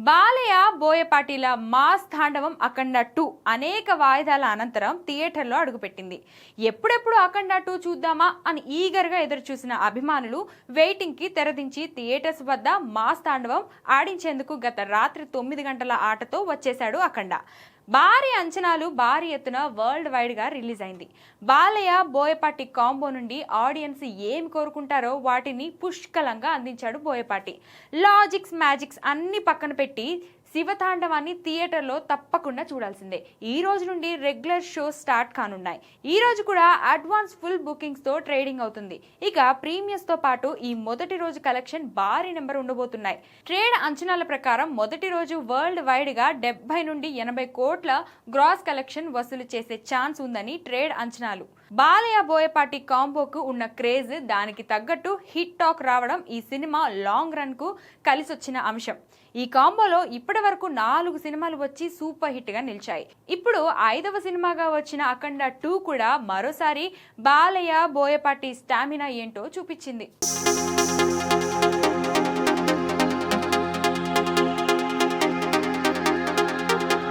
Balayya బోయపాటిల mass తాండవం అఖండ 2 అనేక వాయిదాల అనంతరం థియేటర్లో అడుగుపెట్టింది. ఎప్పుడెప్పుడు అఖండ 2 చూద్దామా అని ఈగర్గా ఎదురుచూసిన అభిమానులు వెయిటింగ్కి తెరదించి థియేటర్స్ వద్ద మాస్ తాండవం ఆడించేందుకు గత రాత్రి 9 గంటల ఆటతో వచ్చేశాడు అఖండ. భారీ అంచనాలు భారీ ఎత్తున వరల్డ్ వైడ్ గా రిలీజ్ అయింది. బాలయ్య బోయపాటి కాంబో నుండి ఆడియన్స్ ఏం కోరుకుంటారో వాటిని పుష్కలంగా అందించాడు బోయపాటి. లాజిక్స్ మ్యాజిక్స్ అన్ని పక్కన పెట్టి శివతాండవాన్ని థియేటర్లో తప్పకుండా చూడాల్సిందే. ఈ రోజు నుండి రెగ్యులర్ షోస్ స్టార్ట్ కానున్నాయి. ఈ రోజు కూడా అడ్వాన్స్ ఫుల్ బుకింగ్స్ తో ట్రేడింగ్ అవుతుంది. ఇక ప్రీమియర్స్ తో పాటు ఈ మొదటి రోజు కలెక్షన్ భారీ నెంబర్ ఉండబోతున్నాయి. ట్రేడ్ అంచనాల ప్రకారం మొదటి రోజు వరల్డ్ వైడ్ గా 70 నుండి 80 కోట్ల గ్రాస్ కలెక్షన్ వసూలు చేసే ఛాన్స్ ఉందని ట్రేడ్ అంచనాలు. బాలయ్య బోయపాటి కాంబోకు ఉన్న క్రేజ్, దానికి తగ్గట్టు హిట్ టాక్ రావడం ఈ సినిమా లాంగ్ రన్ కు కలిసొచ్చిన అంశం. ఈ కాంబోలో ఇప్పటి వరకు 4 సినిమాలు వచ్చి సూపర్ హిట్ గా నిలిచాయి. ఇప్పుడు 5వ సినిమాగా వచ్చిన అఖండ 2 కూడా మరోసారి బాలయ్య బోయపాటి స్టామినా ఏంటో చూపించింది.